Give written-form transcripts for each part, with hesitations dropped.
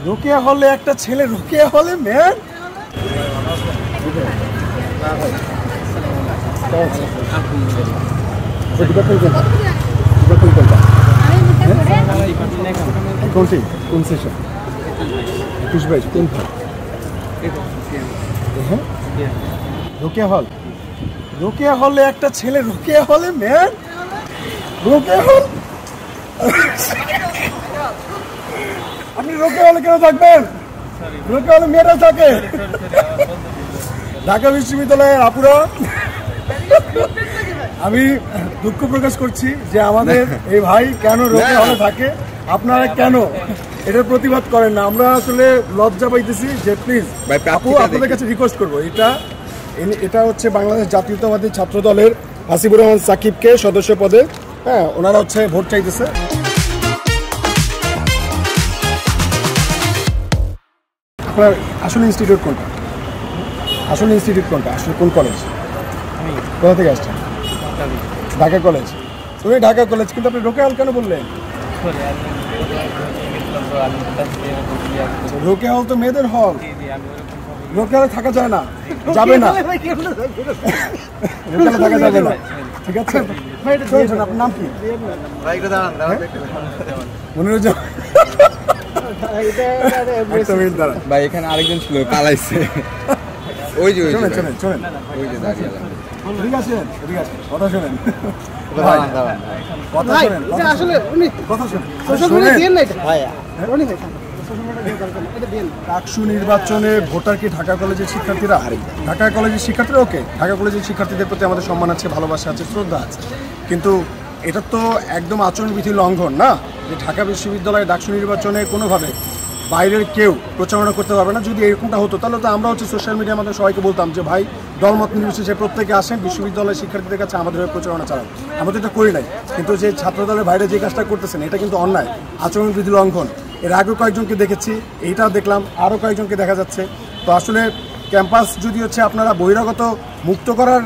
রোকেয়া হলে একটা ছেলে, রোকেয়া হলে ম্যান। কোন সেশন? 21-22 কোন ভাগ? হ্যাঁ, রোকেয়া হল। রোকেয়া হলে একটা ছেলে, রোকেয়া হলে ম্যান। রোকেয়া হল। আপনি রোকেয়া হলে কেন থাকবেন? রোকেয়া হলে মেয়েরা থাকে। ঢাকা বিশ্ববিদ্যালয়ের আপুরা, আমি দুঃখ প্রকাশ করছি যে আমাদের এই ভাই কেন রোকেয়া হলে থাকে। আপনারা কেন এটার প্রতিবাদ করেন না? আমরা আসলে লজ্জা পাইতেছি যে প্লিজ আপু আপনাদের কাছে রিকোয়েস্ট করবো, এটা হচ্ছে বাংলাদেশ জাতীয়তাবাদী ছাত্র দলের হাসিবুর রহমান সাকিবকে সদস্য পদে, হ্যাঁ ওনারা হচ্ছে ভোট চাইতেছে। আপনার আসল ইনস্টিটিউট কোনটা? আসল ইনস্টিটিউট কোনটা? আসলে কোন কলেজ? কোথা থেকে আসছেন? ঢাকা কলেজ। তুমি ঢাকা কলেজ, কিন্তু আপনি রোকেয়া হল কেন বললেন? রোকেয়া হল তো মেয়েদের হল। রোকেয়া হলে থাকা যায় না, যাবে না, রোকেয়া হলে থাকা যাবে না। ঠিক আছে, আপনার নাম কি? মনিরুজ্জামান ভাই। এখানে আরেকজন ছিল, পালাইছে। ওই যে শোনেন, ওই যে দাঁড়িয়ে ঠিক আছে, ঠিক আছে, কথা শোনেন, কথা শোনেন, কথা শোনেন। ডাকসু নির্বাচনে ভোটার কি ঢাকা কলেজের শিক্ষার্থীরা? ঢাকা কলেজের শিক্ষার্থীরা ওকে, ঢাকা কলেজের শিক্ষার্থীদের প্রতি আমাদের সম্মান আছে, ভালোবাসা আছে, শ্রদ্ধা আছে, কিন্তু এটা তো একদম আচরণবিধি লঙ্ঘন না যে ঢাকা বিশ্ববিদ্যালয়ে ডাকসু নির্বাচনে কোনোভাবে বাইরের কেউ প্রচারণা করতে পারবে না। যদি এরকমটা হতো তাহলে তো আমরা হচ্ছে সোশ্যাল মিডিয়ার মাধ্যমে সবাইকে বলতাম যে ভাই দলমত নির্বিশেষে প্রত্যেকে আসেন বিশ্ববিদ্যালয়ের শিক্ষার্থীদের কাছে আমাদের প্রচারণা চালান। আমরা তো এটা করি নাই, কিন্তু যে ছাত্রদলের বাইরে যে কাজটা করতেছেন এটা কিন্তু অন্যায়, আচরণবিধি লঙ্ঘন। এর আগেও কয়েকজনকে দেখেছি, এইটা দেখলাম, আরও কয়েকজনকে দেখা যাচ্ছে। তো আসলে ক্যাম্পাস যদি হচ্ছে আপনারা বহিরাগত মুক্ত করার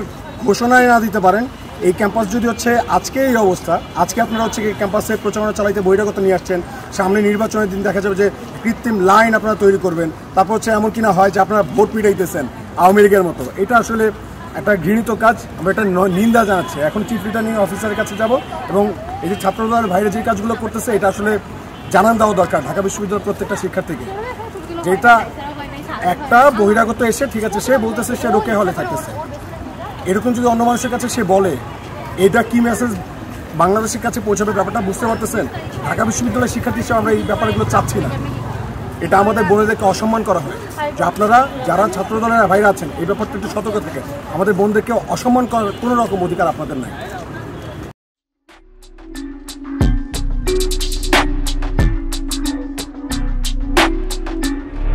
ঘোষণায় না দিতে পারেন, এই ক্যাম্পাস যদি হচ্ছে আজকে এই অবস্থা, আজকে আপনারা হচ্ছে ক্যাম্পাসে প্রচারণা চালাইতে বহিরাগত নিয়ে আসছেন, সামনে নির্বাচনের দিন দেখা যাবে যে কৃত্রিম লাইন আপনারা তৈরি করবেন, তারপর হচ্ছে এমন কিনা হয় যে আপনারা ভোট পিটাইতেছেন আওয়ামী লীগের মতো। এটা আসলে একটা ঘৃণিত কাজ, আমরা এটা নিন্দা জানাচ্ছি। এখন চিফ রিটার্নিং অফিসারের কাছে যাব এবং এই যে ছাত্রদলের বাইরে যে কাজগুলো করতেছে এটা আসলে জানান দেওয়া দরকার ঢাকা বিশ্ববিদ্যালয়ের প্রত্যেকটা শিক্ষার্থীকে, যেটা একটা বহিরাগত এসে ঠিক আছে সে বলতেছে সে রোকেয়া হলে থাকতেছে, এরকম যদি অন্য মানুষের কাছে সে বলে এটা কি মেসেজ বাংলাদেশের কাছে পৌঁছাবে? ব্যাপারটা বুঝতে পারতেছেন? ঢাকা বিশ্ববিদ্যালয়ের শিক্ষার্থী হিসেবে আমরা এই ব্যাপারগুলো চাচ্ছি না। এটা আমাদের বোনেদেরকে অসম্মান করা হয় যে আপনারা যারা ছাত্রদলের বাইরে আছেন এই ব্যাপারটা একটু সতর্ক থেকে, আমাদের বোনদেরকে অসম্মান করার কোনো রকম অধিকার আপনাদের নাই।